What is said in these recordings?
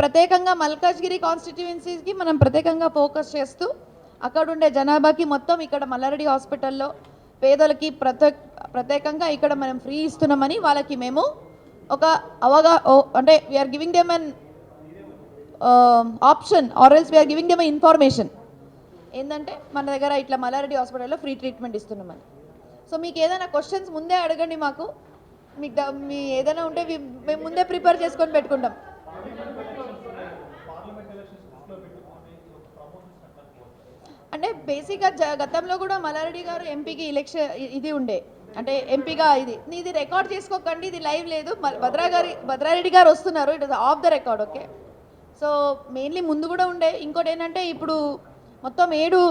ప్రత్యేకంగా మల్కాజ్గిరి కాన్స్టిట్యుయెన్సీకి మనం ప్రత్యేకంగా ఫోకస్ చేస్తూ అక్కడ ఉండే జనాభాకి మొత్తం ఇక్కడ మల్లారెడ్డి హాస్పిటల్లో పేదలకి ప్రత్యేకంగా ఇక్కడ మనం ఫ్రీ ఇస్తున్నామని వాళ్ళకి మేము ఒక అంటే we are giving them an option or else we are giving them information ఏంటంటే మన దగ్గర ఇట్లా మల్లారెడ్డి హాస్పిటల్లో ఫ్రీ ట్రీట్మెంట్ ఇస్తున్నామని. సో మీకు ఏదైనా క్వశ్చన్స్ ముందే అడగండి, మాకు మీకు మీ ఏదైనా ఉంటే మేము ముందే ప్రిపేర్ చేసుకొని పెట్టుకుంటాం. అంటే బేసిక్గా గతంలో కూడా మల్లారెడ్డి గారు ఎంపీకి ఎలక్షన్ ఇది ఉండే, అంటే ఎంపీగా ఇది రికార్డ్ చేసుకోకండి, ఇది లైవ్ లేదు, భద్రారెడ్డి గారు వస్తున్నారు, it is of the record. Okay, so mainly ముందు కూడా ఉండే. ఇంకోటి ఏంటంటే ఇప్పుడు మొత్తం 7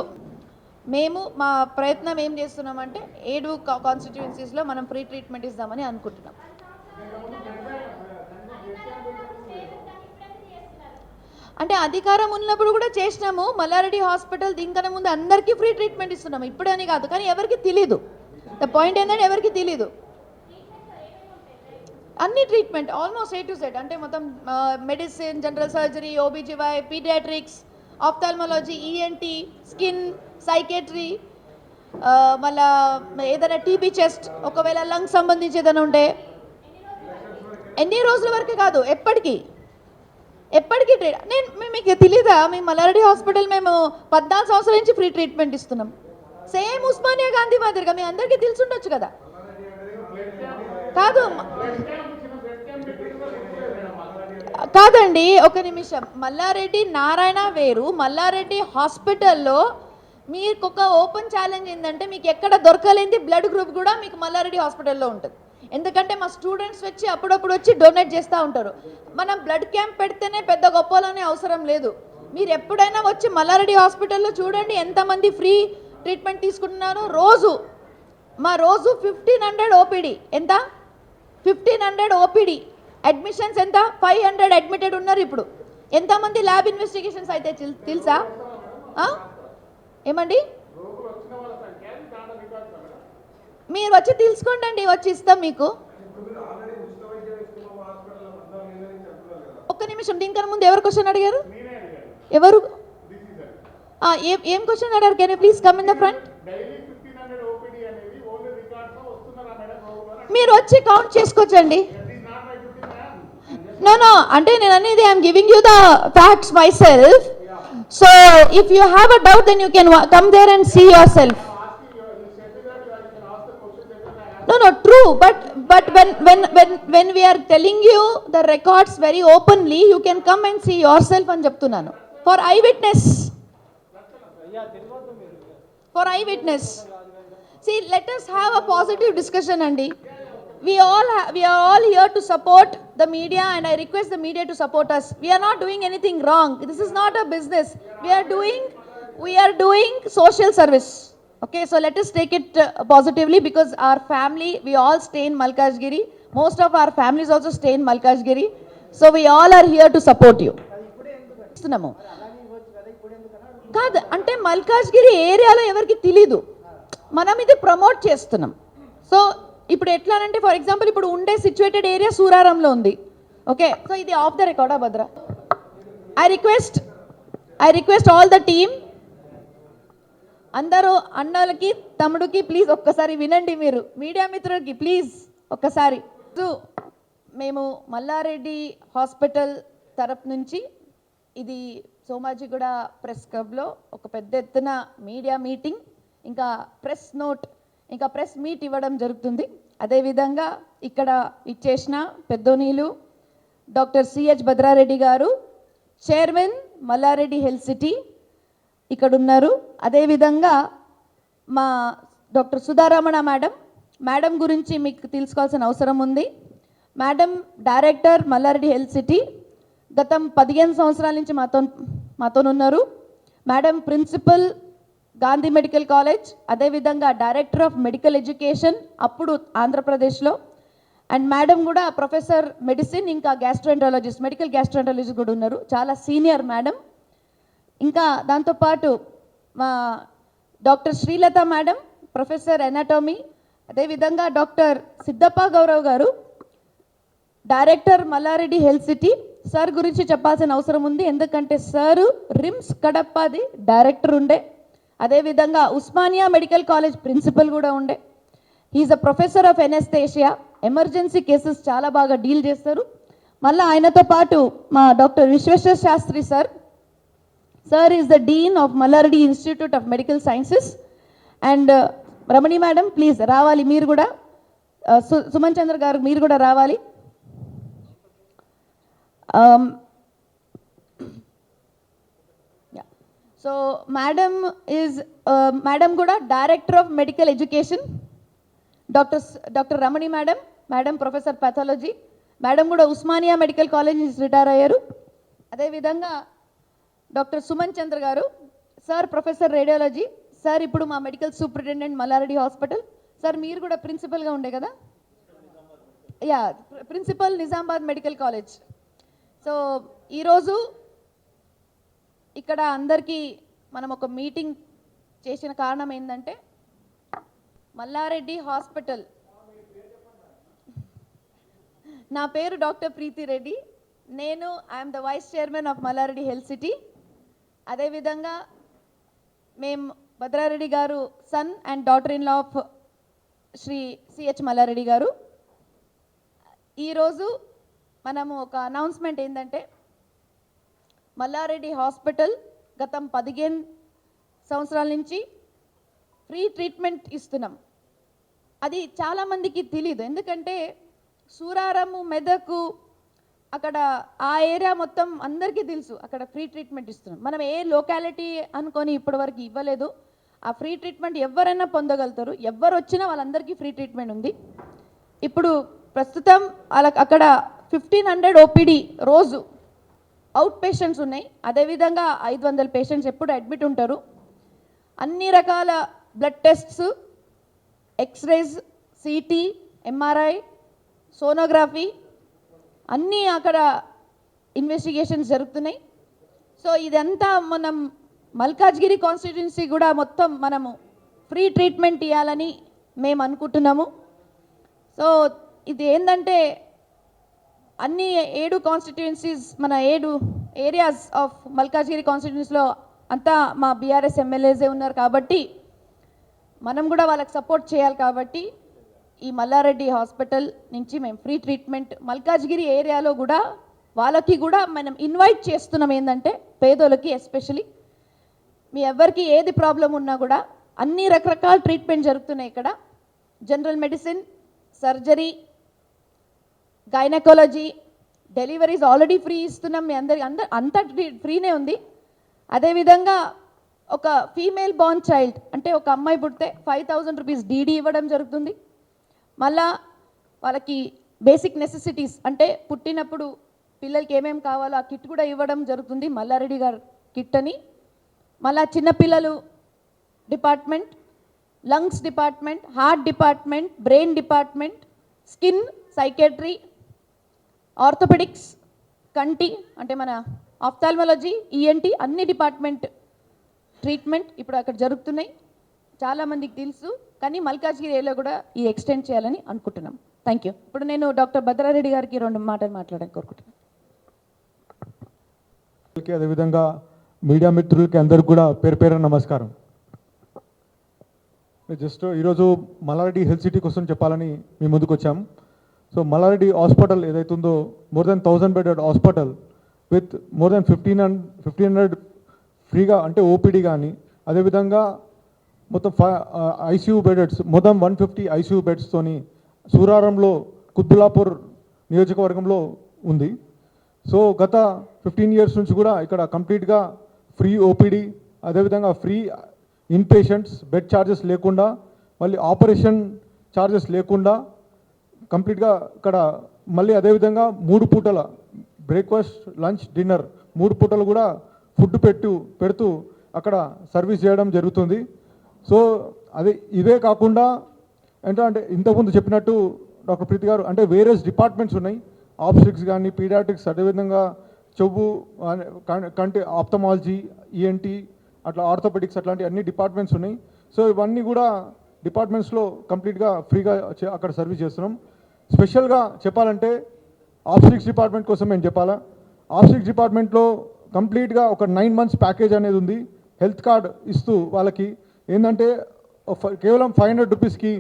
మేము మా ప్రయత్నం ఏం చేస్తున్నామంటే 7 కాన్స్టిట్యుయెన్సీస్లో మనం ఫ్రీ ట్రీట్మెంట్ ఇద్దామని అనుకుంటున్నాం. అంటే అధికారం ఉన్నప్పుడు కూడా చేసినాము. మల్లారెడ్డి హాస్పిటల్ దీనికన్నా ముందు అందరికీ ఫ్రీ ట్రీట్మెంట్ ఇస్తున్నాము, ఇప్పుడని కాదు, కానీ ఎవరికి తెలీదు. ద పాయింట్ ఏంటంటే ఎవరికి తెలీదు. అన్ని treatment almost A to Z, అంటే మొత్తం medicine, general surgery, OBGY, paediatrics, ophthalmology, ENT, skin, psychiatry, మళ్ళా ఏదైనా టీబీ, చెస్ట్, ఒకవేళ లంగ్ సంబంధించి ఏదైనా ఉంటే ఎన్ని రోజుల వరకు కాదు, ఎప్పటికీ మీకు తెలీదా? మీ మల్లారెడ్డి హాస్పిటల్ మేము 14 సంవత్సరాల నుంచి ఫ్రీ ట్రీట్మెంట్ ఇస్తున్నాం. సేమ్ ఉస్మానియా గాంధీ మాదిరిగా మీ అందరికీ తెలుసుండొచ్చు కదా. కాదండి, ఒక నిమిషం. మల్లారెడ్డి నారాయణ వేరు, మల్లారెడ్డి హాస్పిటల్లో మీకు ఒక ఓపెన్ ఛాలెంజ్ ఏంటంటే మీకు ఎక్కడ దొరకలేని బ్లడ్ గ్రూప్ కూడా మీకు మల్లారెడ్డి హాస్పిటల్లో ఉంటుంది. ఎందుకంటే మా స్టూడెంట్స్ వచ్చి అప్పుడప్పుడు వచ్చి డొనేట్ చేస్తూ ఉంటారు. మనం బ్లడ్ క్యాంప్ పెడితేనే పెద్ద గొప్పలోనే అవసరం లేదు. మీరు ఎప్పుడైనా వచ్చి మల్లారెడ్డి హాస్పిటల్లో చూడండి ఎంతమంది ఫ్రీ ట్రీట్మెంట్ తీసుకుంటున్నారు. రోజు 1500 OPD. ఎంత? 1500 OPD. అడ్మిషన్స్ ఎంత? 500 అడ్మిటెడ్ ఉన్నారు. ఇప్పుడు ఎంతమంది ల్యాబ్ ఇన్వెస్టిగేషన్స్ అయితే తెలుసా? ఏమండి, మీరు వచ్చి తెలుసుకోండి, వచ్చి ఇస్తాం మీకు. ఒక్క నిమిషం, దీనికన్నా ముందు ఎవరు క్వశ్చన్ అడిగారు? ఎవరు? ఏం క్వశ్చన్ అడిగారు? Can you please come in the front? మీరు వచ్చి కౌంట్ చేసుకోవచ్చండి. నో, అంటే నేను అనేది I'm giving you the facts myself. So if you have a doubt then you can come there and see yourself. No, true, but when we are telling you the records very openly, you can come and see yourself అని చెప్తున్నాను. For eyewitness. See, let us have a positive discussion, Andy. We are all here to support the media, and I request the media to support us. We are not doing anything wrong. This is not a business. We are doing social service. Okay, so let us take it positively, because our family, we all stay in Malkajgiri. Most of our families also stay in Malkajgiri. So we all are here to support you. కాదు, అంటే మల్కాజ్గిరి ఏరియాలో ఎవరికి తెలీదు, మనం ఇది promote చేస్తున్నాం. So ఇప్పుడు ఎట్లా అంటే, ఫర్ ఎగ్జాంపుల్ ఇప్పుడు ఉండే సిచ్యువేటెడ్ ఏరియా సూరారంలో ఉంది. ఓకే, సో ఇది ఆఫ్ ద రికార్డా భద్ర? I request all the team, అందరూ అన్నలకి, తమ్ముడికి ప్లీజ్ ఒక్కసారి వినండి. మీరు మీడియా మిత్రులకి ప్లీజ్ ఒక్కసారి. మేము మల్లారెడ్డి హాస్పిటల్ తరపు నుంచి ఇది సోమాజిగూడ ప్రెస్ క్లబ్లో ఒక పెద్ద ఎత్తున మీడియా మీటింగ్, ఇంకా ప్రెస్ నోట్, ఇంకా ప్రెస్ మీట్ ఇవ్వడం జరుగుతుంది. అదేవిధంగా ఇక్కడ ఇచ్చేసిన పెద్దోనీలు డాక్టర్ సిహెచ్ భద్రారెడ్డి గారు, చైర్మన్ మల్లారెడ్డి హెల్త్ సిటీ ఇక్కడ ఉన్నారు. అదేవిధంగా మా డాక్టర్ సుధారమణ మేడం గురించి మీకు తెలుసుకోవాల్సిన అవసరం ఉంది. Madam director Malla Reddy health city, గతం 15 సంవత్సరాల నుంచి మాతో ఉన్నారు. Madam principal Gandhi medical college, అదేవిధంగా డైరెక్టర్ ఆఫ్ మెడికల్ ఎడ్యుకేషన్ అప్పుడు ఆంధ్రప్రదేశ్లో. అండ్ మేడం కూడా ప్రొఫెసర్ మెడిసిన్, ఇంకా గ్యాస్ట్రోఎంట్రాలజిస్ట్, మెడికల్ గ్యాస్ట్రోఎంట్రాలజిస్ట్ కూడా ఉన్నారు. చాలా సీనియర్ మేడం. ఇంకా దాంతోపాటు మా doctor Srilatha madam, professor anatomy. అదేవిధంగా doctor Siddappa Gaurav garu, director Malla Reddy health city. So sir గురించి చెప్పాల్సిన అవసరం ఉంది, ఎందుకంటే సారు రిమ్స్ కడపది డైరెక్టర్ ఉండే, అదేవిధంగా ఉస్మానియా మెడికల్ కాలేజ్ ప్రిన్సిపల్ కూడా ఉండే. He's a professor of anaesthesia, emergency cases చాలా బాగా డీల్ చేస్తారు. మళ్ళీ ఆయనతో పాటు మా doctor Vishweshwara Sastri sir, sir is the dean of Mallareddy institute of medical sciences. And Ramani madam please రావాలి, మీరు కూడా సుమన్ చంద్ర గారు మీరు కూడా రావాలి. సో మేడం కూడా director of medical education, doctor Ramani madam professor pathology. Madam కూడా ఉస్మానియా మెడికల్ కాలేజ్ నుంచి రిటైర్ అయ్యారు. అదేవిధంగా డాక్టర్ సుమన్ చంద్ర గారు సార్ ప్రొఫెసర్ రేడియాలజీ, సార్ ఇప్పుడు మా medical superintendent Malla Reddy hospital. Sir మీరు కూడా ప్రిన్సిపల్గా ఉండే కదా, yeah principal Nizamabad medical college. So ఈరోజు ఇక్కడ అందరికీ మనం ఒక మీటింగ్ చేసిన కారణం ఏంటంటే మల్లారెడ్డి హాస్పిటల్, నా పేరు డాక్టర్ ప్రీతి రెడ్డి, నేను I'm the vice chairman of Malla Reddy health city. అదేవిధంగా మేము Bhadra Reddy garu son and daughter in law of Shri C H Malla Reddy garu. ఈరోజు మనము ఒక అనౌన్స్మెంట్ ఏంటంటే మల్లారెడ్డి హాస్పిటల్ గతం 15 సంవత్సరాల నుంచి ఫ్రీ ట్రీట్మెంట్ ఇస్తున్నాం. అది చాలామందికి తెలీదు, ఎందుకంటే సూరారము, మెదకు, అక్కడ ఆ ఏరియా మొత్తం అందరికీ తెలుసు అక్కడ ఫ్రీ ట్రీట్మెంట్ ఇస్తున్నాం. మనం ఏ లొకాలిటీ అనుకొని ఇప్పటివరకు ఇవ్వలేదు. ఆ ఫ్రీ ట్రీట్మెంట్ ఎవరైనా పొందగలుగుతారు, ఎవరు వచ్చినా వాళ్ళందరికీ ఫ్రీ ట్రీట్మెంట్ ఉంది. ఇప్పుడు ప్రస్తుతం వాళ్ళకి అక్కడ 1500 ఓపీడీ రోజు అవుట్ పేషెంట్స్ ఉన్నాయి. అదేవిధంగా 500 పేషెంట్స్ ఎప్పుడు అడ్మిట్ ఉంటారు. అన్ని రకాల blood tests, x-rays, CT, MRI, sonography అన్నీ అక్కడ ఇన్వెస్టిగేషన్స్ జరుగుతున్నాయి. సో ఇదంతా మనం మల్కాజ్గిరి కాన్స్టిట్యున్సీ కూడా మొత్తం మనము ఫ్రీ ట్రీట్మెంట్ ఇవ్వాలని మేము అనుకుంటున్నాము. సో ఇది ఏంటంటే అన్ని 7 కాన్స్టిట్యున్సీస్, మన 7 ఏరియాస్ ఆఫ్ మల్కాజ్గిరి కాన్స్టిట్యున్సీలో అంతా మా బీఆర్ఎస్ ఎమ్మెల్యేసే ఉన్నారు కాబట్టి మనం కూడా వాళ్ళకి సపోర్ట్ చేయాలి. కాబట్టి ఈ మల్లారెడ్డి హాస్పిటల్ నుంచి మేము ఫ్రీ ట్రీట్మెంట్ మల్కాజ్గిరి ఏరియాలో కూడా వాళ్ళకి కూడా మనం ఇన్వైట్ చేస్తున్నాం. ఏంటంటే పేదోళ్ళకి ఎస్పెషలీ మీ ఎవరికి ఏది ప్రాబ్లం ఉన్నా కూడా అన్ని రకరకాల ట్రీట్మెంట్ జరుగుతున్నాయి ఇక్కడ. General medicine, surgery, gynaecology, deliveries already free ఇస్తున్నాం. మీ అంతా ఫ్రీనే ఉంది. అదేవిధంగా ఒక ఫీమేల్ బార్న్ చైల్డ్ అంటే ఒక అమ్మాయి పుడితే 5000 రూపీస్ డీడీ ఇవ్వడం జరుగుతుంది. మళ్ళా వాళ్ళకి బేసిక్ నెసెసిటీస్ అంటే పుట్టినప్పుడు పిల్లలకి ఏమేమి కావాలో ఆ కిట్ కూడా ఇవ్వడం జరుగుతుంది, మల్లారెడ్డి గారు కిట్ అని. మళ్ళా చిన్నపిల్లలు department, lungs department, heart department, brain department, skin, psychiatry, orthopaedics, కంటి అంటే మన ఆఫ్థాల్మాలజీ, ఈఎన్టీ అన్ని డిపార్ట్మెంట్ ట్రీట్మెంట్ ఇప్పుడు అక్కడ జరుగుతున్నాయి. చాలామందికి తెలుసు, కానీ మల్కాజ్గిరి ఏరియాలో కూడా ఈ ఎక్స్టెండ్ చేయాలని అనుకుంటున్నాం. Thank you. ఇప్పుడు నేను డాక్టర్ భద్రారెడ్డి గారికి 2 మాటలు మాట్లాడడానికి కోరుకుంటున్నాను. అదేవిధంగా మీడియా మిత్రులకి అందరికి కూడా పేరు పేరు నమస్కారం. జస్ట్ ఈరోజు మల్లారెడ్డి హెల్త్ సిటీ కోసం చెప్పాలని మీ ముందుకు వచ్చాం. సో మల్లారెడ్డి హాస్పిటల్ ఏదైతుందో more than 1000 bedded hospital with more than 1500 ఫ్రీగా అంటే ఓపీడీ కానీ, అదేవిధంగా మొత్తం ఐసీయూ బెడెడ్స్ మొత్తం 150 ఐసీయూ బెడ్స్తోని సూరారంలో కుత్బుల్లాపూర్ నియోజకవర్గంలో ఉంది. సో గత 15 ఇయర్స్ నుంచి కూడా ఇక్కడ కంప్లీట్గా ఫ్రీ ఓపీడీ, అదేవిధంగా free in patients, bed charges లేకుండా, మళ్ళీ ఆపరేషన్ ఛార్జెస్ లేకుండా కంప్లీట్గా ఇక్కడ మళ్ళీ అదేవిధంగా 3 పూటల బ్రేక్ఫాస్ట్, లంచ్, డిన్నర్ 3 పూటలు కూడా ఫుడ్ పెడుతూ అక్కడ సర్వీస్ చేయడం జరుగుతుంది. సో అదే ఇవే కాకుండా అంటే ఇంతకుముందు చెప్పినట్టు డాక్టర్ ప్రీతి గారు అంటే వేరియస్ డిపార్ట్మెంట్స్ ఉన్నాయి, ఆబ్స్టిక్స్ కానీ, పీడియాట్రిక్స్, అదేవిధంగా చెవు, కంటి, ఆప్థమాలజీ, ఈఎన్టీ, అట్లా ఆర్థోపెడిక్స్ అట్లాంటి అన్ని డిపార్ట్మెంట్స్ ఉన్నాయి. సో ఇవన్నీ కూడా డిపార్ట్మెంట్స్లో కంప్లీట్గా ఫ్రీగా అక్కడ సర్వీస్ చేస్తున్నాం. స్పెషల్గా చెప్పాలంటే ఆబ్స్టిక్స్ డిపార్ట్మెంట్ కోసం మేము చెప్పాలా, ఆబ్స్టిక్స్ డిపార్ట్మెంట్లో కంప్లీట్గా ఒక 9 months ప్యాకేజ్ అనేది ఉంది. హెల్త్ కార్డ్ ఇస్తూ వాళ్ళకి ఏంటంటే కేవలం 500 రూపీస్కి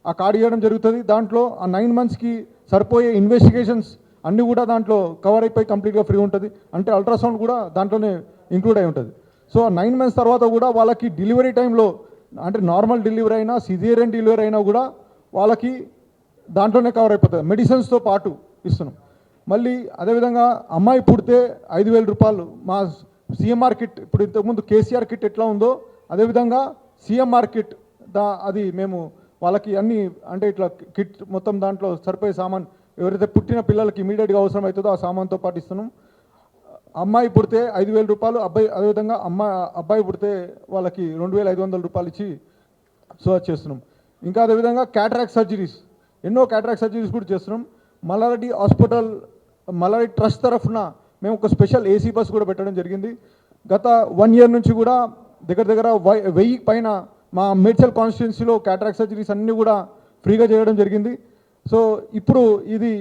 ఆ కార్డు ఇవ్వడం జరుగుతుంది. దాంట్లో ఆ 9 monthsకి సరిపోయే ఇన్వెస్టిగేషన్స్ అన్నీ కూడా దాంట్లో కవర్ అయిపోయి కంప్లీట్గా ఫ్రీ ఉంటుంది. అంటే అల్ట్రాసౌండ్ కూడా దాంట్లోనే ఇంక్లూడ్ అయి ఉంటుంది. సో 9 months తర్వాత కూడా వాళ్ళకి డెలివరీ టైంలో అంటే నార్మల్ డెలివరీ అయినా సిజేరియన్ డెలివరీ అయినా కూడా వాళ్ళకి దాంట్లోనే కవర్ అయిపోతుంది. మెడిసిన్స్తో పాటు ఇస్తున్నాం. మళ్ళీ అదేవిధంగా అమ్మాయి పుడితే 5,000 రూపాయలు మా సిఎంఆర్ కిట్, ఇప్పుడు ఇంతకుముందు కేసీఆర్ కిట్ ఎట్లా ఉందో అదేవిధంగా సిఎంఆర్ కిట్ అది మేము వాళ్ళకి అన్ని అంటే ఇట్లా కిట్ మొత్తం దాంట్లో సరిపోయే సామాన్ ఎవరైతే పుట్టిన పిల్లలకి ఇమీడియట్గా అవసరం అవుతుందో ఆ సామాన్తో పాటు ఇస్తున్నాం. అమ్మాయి పుడితే 5,000 రూపాయలు, అదేవిధంగా అబ్బాయి పుడితే వాళ్ళకి 2,500 రూపాయలు ఇచ్చి సో చేస్తున్నాం. ఇంకా అదేవిధంగా క్యాటరాక్ట్ సర్జరీస్, ఎన్నో క్యాటరాక్ట్ సర్జరీస్ కూడా చేస్తున్నాం. మల్లారెడ్డి హాస్పిటల్ మల్లారెడ్డి ట్రస్ట్ తరఫున మేము ఒక స్పెషల్ ఏసీ బస్ కూడా పెట్టడం జరిగింది. గత 1 year నుంచి కూడా దగ్గర 1000 పైన మా మేడ్చల్ కాన్స్టిట్యున్సీలో క్యాటరాక్ట్ సర్జరీస్ అన్నీ కూడా ఫ్రీగా చేయడం జరిగింది. సో ఇప్పుడు ఇది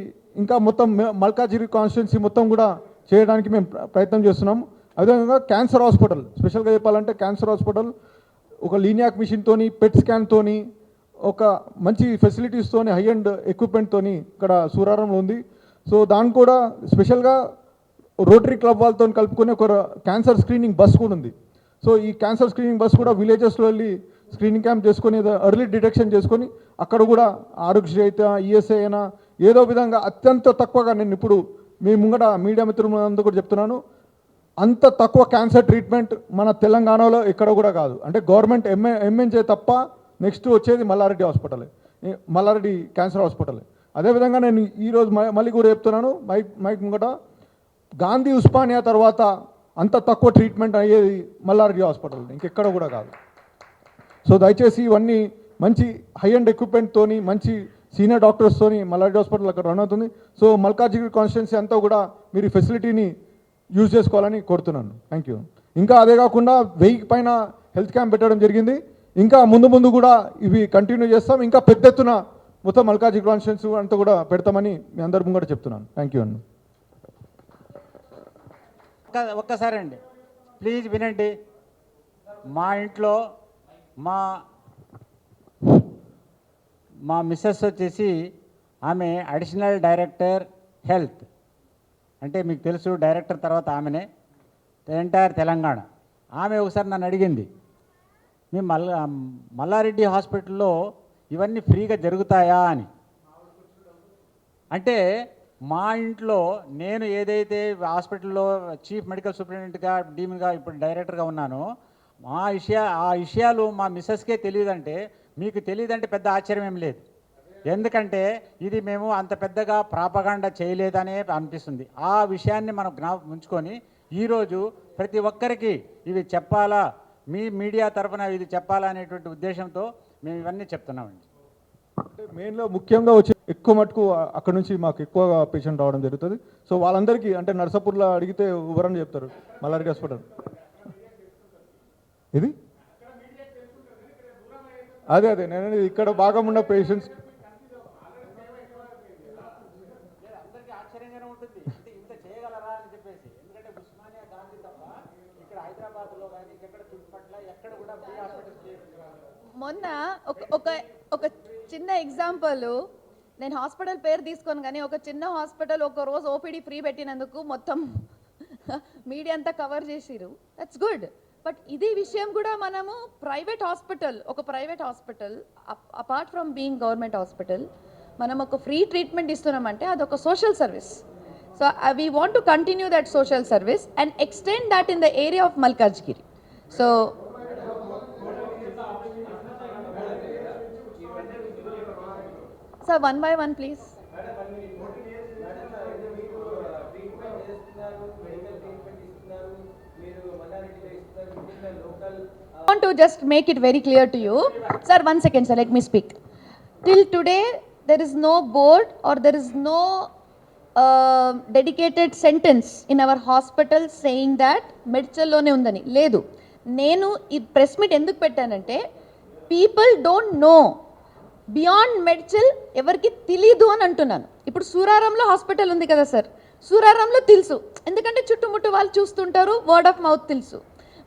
ఇంకా మొత్తం మల్కాజిగిరి కాన్స్టిట్యున్సీ మొత్తం కూడా చేయడానికి మేము ప్రయత్నం చేస్తున్నాం. అదేవిధంగా క్యాన్సర్ హాస్పిటల్, స్పెషల్గా చెప్పాలంటే క్యాన్సర్ హాస్పిటల్ ఒక లీనియాక్ మిషన్తోని, పెట్ స్కాన్తోని, ఒక మంచి ఫెసిలిటీస్తోని, హై అండ్ ఎక్విప్మెంట్తోని ఇక్కడ సూరారంలో ఉంది. సో దానికి కూడా స్పెషల్గా రోటరీ క్లబ్ వాళ్ళతో కలుపుకొని ఒక క్యాన్సర్ స్క్రీనింగ్ బస్ కూడా ఉంది. సో ఈ క్యాన్సర్ స్క్రీనింగ్ బస్ కూడా విలేజెస్లో వెళ్ళి స్క్రీనింగ్ క్యాంప్ చేసుకొని ఎర్లీ డిటెక్షన్ చేసుకొని అక్కడ కూడా ఆరోగ్యశ్రీ అయితే ఈఎస్ఐ అయినా ఏదో విధంగా అత్యంత తక్కువగా, నేను ఇప్పుడు మీ ముంగట మీడియా మిత్రులందరూ కూడా చెప్తున్నాను, అంత తక్కువ క్యాన్సర్ ట్రీట్మెంట్ మన తెలంగాణలో ఎక్కడ కూడా కాదు. అంటే గవర్నమెంట్ ఎంఎన్జే తప్ప నెక్స్ట్ వచ్చేది మల్లారెడ్డి హాస్పిటలే, మల్లారెడ్డి క్యాన్సర్ హాస్పిటలే. అదేవిధంగా నేను ఈరోజు మళ్ళీ కూడా చెప్తున్నాను మైక్ ముంగట, గాంధీ ఉస్మానియా తర్వాత అంత తక్కువ ట్రీట్మెంట్ అయ్యేది మల్లారెడ్డి హాస్పిటల్, ఇంకెక్కడ కూడా కాదు. సో దయచేసి ఇవన్నీ మంచి హై అండ్ ఎక్విప్మెంట్తోని, మంచి సీనియర్ డాక్టర్స్తోని మల్లారెడ్డి హాస్పిటల్ అక్కడ రన్ అవుతుంది. సో మల్కాజిగిరి కాన్స్టిట్యున్సీ అంతా కూడా మీరు ఈ ఫెసిలిటీని యూజ్ చేసుకోవాలని కోరుతున్నాను. Thank you. ఇంకా అదే కాకుండా 1000 పైన హెల్త్ క్యాంప్ పెట్టడం జరిగింది. ఇంకా ముందు కూడా ఇవి కంటిన్యూ చేస్తాం. ఇంకా పెద్ద ఎత్తున మొత్తం మల్కాజిగిరి కాన్స్టిట్యున్సీ అంతా కూడా పెడతామని మీ అందరి ముంగట చెప్తున్నాను. థ్యాంక్ యూ అండి. ఒక్కసారి అండి ప్లీజ్ వినండి. మా ఇంట్లో మా మిస్సెస్ వచ్చేసి ఆమె అడిషనల్ డైరెక్టర్ హెల్త్, అంటే మీకు తెలుసు డైరెక్టర్ తర్వాత ఆమెనే ఎంటైర్ తెలంగాణ. ఆమె ఒకసారి నన్ను అడిగింది, మీ మల్లారెడ్డి హాస్పిటల్లో ఇవన్నీ ఫ్రీగా జరుగుతాయా అని. అంటే మా ఇంట్లో నేను ఏదైతే హాస్పిటల్లో చీఫ్ మెడికల్ సూపరింటెండెంట్గా, డీమ్గా, ఇప్పుడు డైరెక్టర్గా ఉన్నానో ఆ విషయాలు మా మిస్సెస్కే తెలియదంటే మీకు తెలియదంటే పెద్ద ఆశ్చర్యం ఏం లేదు. ఎందుకంటే ఇది మేము అంత పెద్దగా ప్రాపగాండా చేయలేదనే అనిపిస్తుంది. ఆ విషయాన్ని మనం ఉంచుకొని ఈరోజు ప్రతి ఒక్కరికి ఇవి చెప్పాలా, మీ మీడియా తరఫున ఇది చెప్పాలా అనేటువంటి ఉద్దేశంతో మేము ఇవన్నీ చెప్తున్నామండి. అంటే మెయిన్లో ముఖ్యంగా వచ్చి ఎక్కువ మటుకు అక్కడ నుంచి మాకు ఎక్కువగా పేషెంట్ రావడం జరుగుతుంది. సో వాళ్ళందరికీ అంటే నర్సాపూర్లో అడిగితే వివరణ చెప్తారు మల్లారెడ్డి హాస్పిటల్. ఇది అదే నేను ఇక్కడ బాగా ఉన్న పేషెంట్స్ అందరికీ ఆశ్చర్యంగానే ఉంటుంది, అంటే ఇంత చేయగలరా అని చెప్పేసి. ఎందుకంటే ఉస్మానియా, గాంధీ తప్ప ఇక్కడ హైదరాబాద్లో కానీ ఎక్కడ చుట్టుపక్కల ఎక్కడ కూడా ఫ్రీ హాస్పిటల్స్ లేవు. మొన్న ఒక చిన్న ఎగ్జాంపుల్, నేను హాస్పిటల్ పేరు తీసుకోను కానీ ఒక చిన్న హాస్పిటల్ ఒక రోజు ఓపీడీ ఫ్రీ పెట్టినందుకు మొత్తం మీడియా అంతా కవర్ చేసిరు. That's good. బట్ ఇది విషయం కూడా మనము private hospital apart from being government hospital మనం ఒక ఫ్రీ ట్రీట్మెంట్ ఇస్తున్నామంటే అదొక social service. So we want to continue that social service and extend that in the area of Malkajgiri. So sir, one by one please. I want to just make it very clear to you. Sir, 1 second sir, let me speak. Till today there is no board or there is no dedicated sentence in our hospital saying that Medchal లోనే ఉందని లేదు. నేను ఈ press meet ఎందుకు పెట్టానంటే people don't know, beyond Medchal ఎవరికి తెలీదు అని అంటున్నాను. ఇప్పుడు సూరారంలో హాస్పిటల్ ఉంది కదా సార్, సూరారంలో తెలుసు, ఎందుకంటే చుట్టుముట్టు వాళ్ళు చూస్తుంటారు, వర్డ్ ఆఫ్ మౌత్ తెలుసు.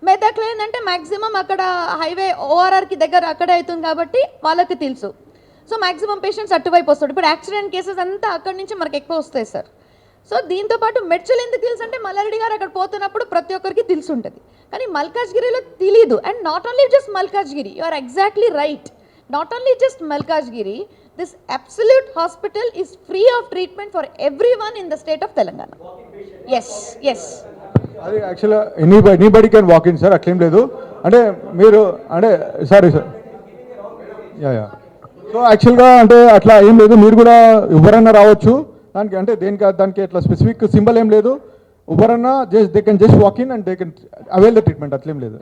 మెదక్లో ఏంటంటే మ్యాక్సిమం అక్కడ హైవే ఓఆర్ఆర్కి దగ్గర అక్కడే అవుతుంది కాబట్టి వాళ్ళకి తెలుసు. సో మ్యాక్సిమం పేషెంట్స్ అటువైపు వస్తాడు. ఇప్పుడు యాక్సిడెంట్ కేసెస్ అంతా అక్కడి నుంచి మనకు ఎక్కువ వస్తాయి సార్. సో దీంతోపాటు మెడ్చల్ ఎందుకు తెలుసు అంటే మల్లారెడ్డి గారు అక్కడ పోతున్నప్పుడు ప్రతి ఒక్కరికి తెలిసి ఉంటుంది, కానీ మల్కాజ్గిరిలో తెలీదు. And not only just Malkajgiri, you are exactly right, not only just Malkajgiri, this absolute hospital is free of treatment for every one in the state of Telangana. Yes yes, అది యాక్చువల్గా anybody can walk in sir, అట్లేం లేదు. అంటే మీరు అంటే sorry sir, yeah so యాక్చువల్గా అంటే అట్లా ఏం లేదు, మీరు కూడా ఎవరైనా రావచ్చు దానికి. అంటే దానికి అట్లా స్పెసిఫిక్ సింబల్ ఏం లేదు, ఎవరైనా they can just walk in and they can avail the treatment, అట్లేం లేదు.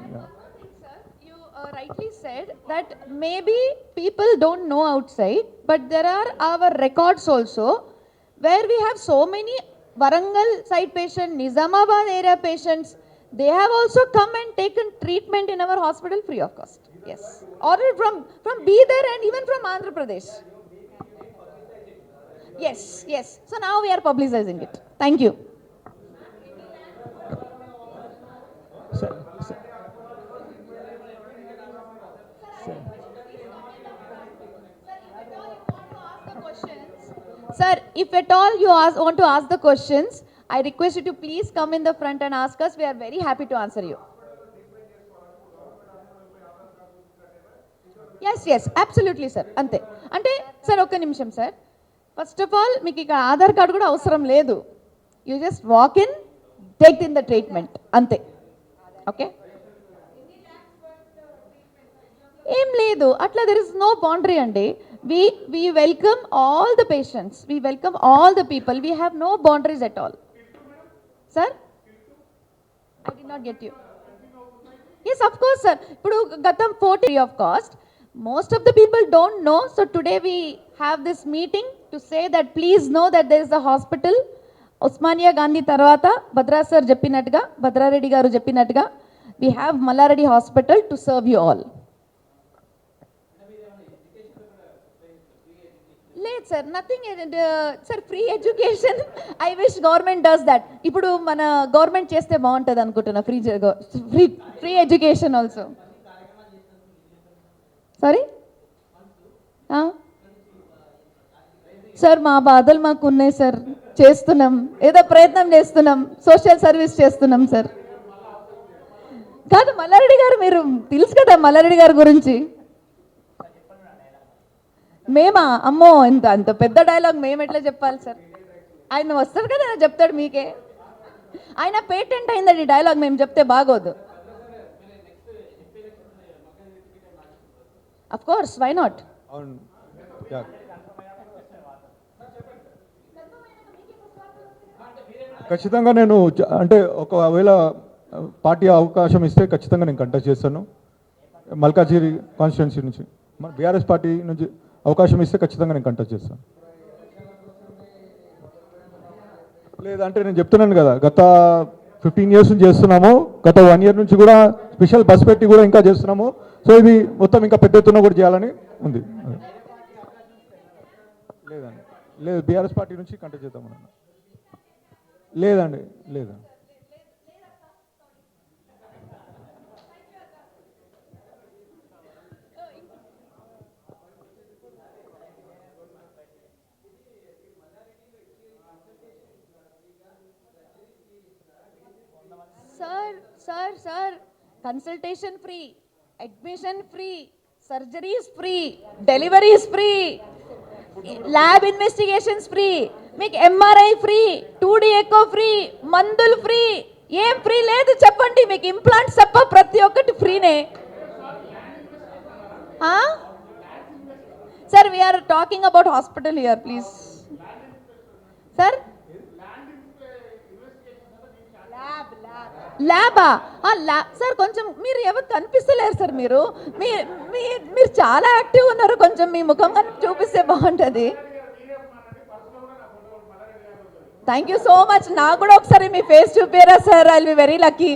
you rightly said that maybe people don't know outside, but there are our records also where we have so many Warangal side patient, Nizamabad area patients, they have also come and taken treatment in our hospital free of cost. Yes, ordered from Bidar and even from Andhra Pradesh. Yes, so now we are publicizing it. Thank you. Sir, if at all you want to ask the questions, I request you to please come in the front and ask us. We are very happy to answer you. Yes, absolutely sir. Ante sir, oka nimisham sir. First of all, meeku ikkada Aadhar card kuda avasaram ledu. You just walk in, take in the treatment. Ante. Okay? ఏం లేదు అట్లా, there is no boundary అండి. we welcome all the patients, we welcome all the people, we have no boundaries at all. Sir, I did not get you. Yes, of course sir. ఇప్పుడు గతం 40 of cost, most of the people don't know, so today we have this meeting to say that please know that there is a hospital Osmania Gandhi తర్వాత Bhadra sir చెప్పినట్టుగా, భద్రారెడ్డి గారు చెప్పినట్టుగా, we have Mallareddy hospital to serve you all. లేదు sir, nothing sir, free education I wish government does that. ఇప్పుడు మన government చేస్తే బాగుంటుంది అనుకుంటున్నా, free education also. Sorry sir, మా బాధలు మాకు ఉన్నాయి సార్, చేస్తున్నాం, ఏదో ప్రయత్నం చేస్తున్నాం, సోషల్ సర్వీస్ చేస్తున్నాం సార్. కాదు మల్లారెడ్డి గారు, మీరు తెలుసు కదా మల్లారెడ్డి గారి గురించి. మేమా, అమ్మో అంత పెద్ద డైలాగ్ మేము ఎట్లా చెప్పాలి సార్? ఆయన వస్తారు కదా చెప్తాడు మీకే. ఆయన పేటెంట్ అయిందండి డైలాగ్, మేము చెప్తే బాగోదు. Of course, why not. ఖచ్చితంగా నేను అంటే ఒకవేళ పార్టీ అవకాశం ఇస్తే ఖచ్చితంగా నేను కంటెస్ట్ చేస్తాను. మల్కాజ్గిరి కాన్స్టిట్యున్సీ నుంచి బీఆర్ఎస్ పార్టీ నుంచి అవకాశం ఇస్తే ఖచ్చితంగా నేను కంటెస్ట్ చేస్తాను. లేదంటే నేను చెప్తున్నాను కదా, గత 15 years నుంచి చేస్తున్నాము, గత 1 year నుంచి కూడా స్పెషల్ బస్ పెట్టి కూడా ఇంకా చేస్తున్నాము. సో ఇది మొత్తం ఇంకా పెద్ద ఎత్తున కూడా చేయాలని ఉంది. లేదండి, లేదు, బీఆర్ఎస్ పార్టీ నుంచి కంటెస్ట్ చేద్దామన్నా. లేదండి, లేదు. Sir, consultation free, admission free, surgery is free, delivery is free, lab investigations free, మీకు MRI free, 2D echo free, మందులు free. ఏం ఫ్రీ లేదు చెప్పండి, మీకు ఇంప్లాంట్స్ తప్ప ప్రతి ఒక్కటి ఫ్రీనే. Sir, we're talking about hospital here please. Sir, ల్యాబా? సార్ కొంచెం మీరు ఎవరు కనిపిస్తలేరు సార్, మీరు చాలా యాక్టివ్ ఉన్నారు, కొంచెం మీ ముఖం కనుక చూపిస్తే బాగుంటుంది. Thank you so much. నాకు కూడా ఒకసారి మీ ఫేస్ చూపారా sir? I will be very lucky.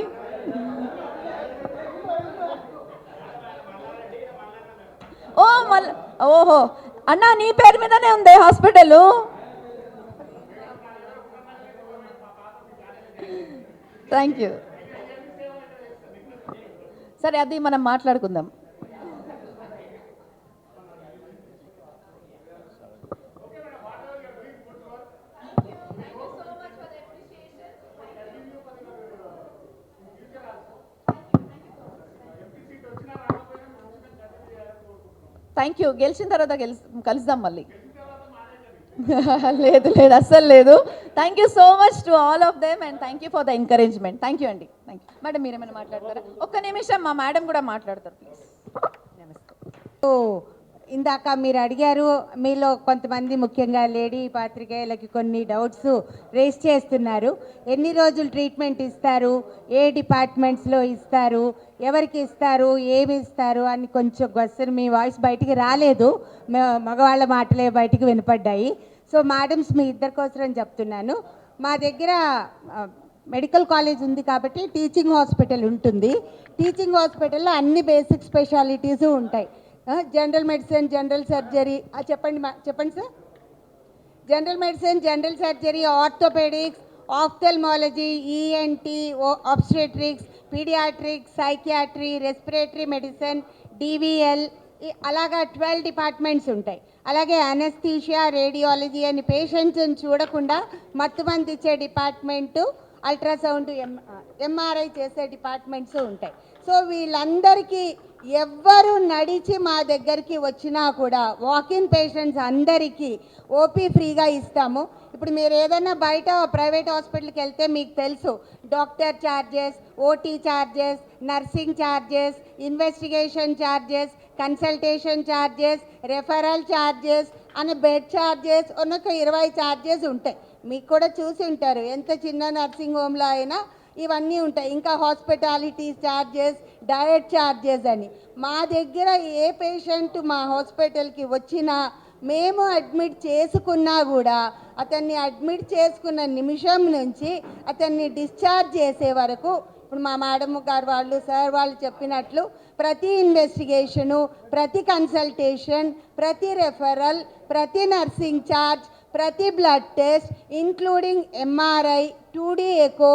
ఓహో అన్నా, నీ పేరు మీదనే ఉంది హాస్పిటల్. Thank you. సరే అది మనం మాట్లాడుకుందాం. Thank you. గెలిచిన తర్వాత కలుద్దాం మళ్ళీ. లేదు లేదు అస్సలు లేదు. Thank you so much to all of them and thank you for the encouragement. Thank you అండి. Thank you. మేడం మీరేమైనా మాట్లాడతారా? ఒక్క నిమిషం, మా మేడం కూడా మాట్లాడతారు ప్లీజ్. ఓ, ఇందాక మీరు అడిగారు, మీలో కొంతమంది ముఖ్యంగా లేడీ పాత్రికేయులకి కొన్ని డౌట్స్ రేస్ చేస్తున్నారు. ఎన్ని రోజులు ట్రీట్మెంట్ ఇస్తారు, ఏ డిపార్ట్మెంట్స్లో ఇస్తారు, ఎవరికి ఇస్తారు, ఏమి ఇస్తారు అని కొంచెం క్వశ్చన్, మీ వాయిస్ బయటికి రాలేదు, మగవాళ్ళ మాటలే బయటికి వినపడ్డాయి. సో మేడమ్స్ మీ ఇద్దరి కోసం చెప్తున్నాను. మా దగ్గర మెడికల్ కాలేజ్ ఉంది కాబట్టి టీచింగ్ హాస్పిటల్ ఉంటుంది. టీచింగ్ హాస్పిటల్లో అన్ని బేసిక్ స్పెషాలిటీస్ ఉంటాయి. జనరల్ మెడిసిన్, జనరల్ సర్జరీ, చెప్పండి sir. General medicine, general surgery, orthopaedics, ophthalmology, ENT, obstetrics, paediatrics, psychiatry, respiratory medicine, DVL, అలాగా 12 డిపార్ట్మెంట్స్ ఉంటాయి. అలాగే అనస్థీషియా, రేడియాలజీ అని పేషెంట్స్ని చూడకుండా మత్తుమంది ఇచ్చే డిపార్ట్మెంటు, అల్ట్రాసౌండ్, ఎంఆర్ఐ చేసే డిపార్ట్మెంట్స్ ఉంటాయి. సో వీళ్ళందరికీ ఎవ్వరు నడిచి మా దగ్గరికి వచ్చినా కూడా వాకిన్ పేషెంట్స్ అందరికీ ఓపీ ఫ్రీగా ఇస్తాము. ఇప్పుడు మీరు ఏదైనా బయట ప్రైవేట్ హాస్పిటల్కి వెళ్తే మీకు తెలుసు, doctor charges, OT charges, nursing charges, investigation charges, consultation charges, referral charges అని బెడ్ ఛార్జెస్ ఒక 20 ఛార్జెస్ ఉంటాయి. మీకు కూడా చూసి ఉంటారు, ఎంత చిన్న నర్సింగ్ హోమ్లో అయినా ఇవన్నీ ఉంటాయి. ఇంకా హాస్పిటాలిటీ ఛార్జెస్, డయట్ ఛార్జెస్ అని. మా దగ్గర ఏ పేషెంట్ మా హాస్పిటల్కి వచ్చినా, మేము అడ్మిట్ చేసుకున్నా కూడా అతన్ని అడ్మిట్ చేసుకున్న నిమిషం నుంచి అతన్ని డిశ్చార్జ్ చేసే వరకు, ఇప్పుడు మా మేడం గారు వాళ్ళు, సార్ వాళ్ళు చెప్పినట్లు ప్రతి ఇన్వెస్టిగేషను, ప్రతి కన్సల్టేషన్, ప్రతి రెఫరల్, ప్రతి నర్సింగ్ ఛార్జ్, ప్రతి blood test including MRI, 2D echo,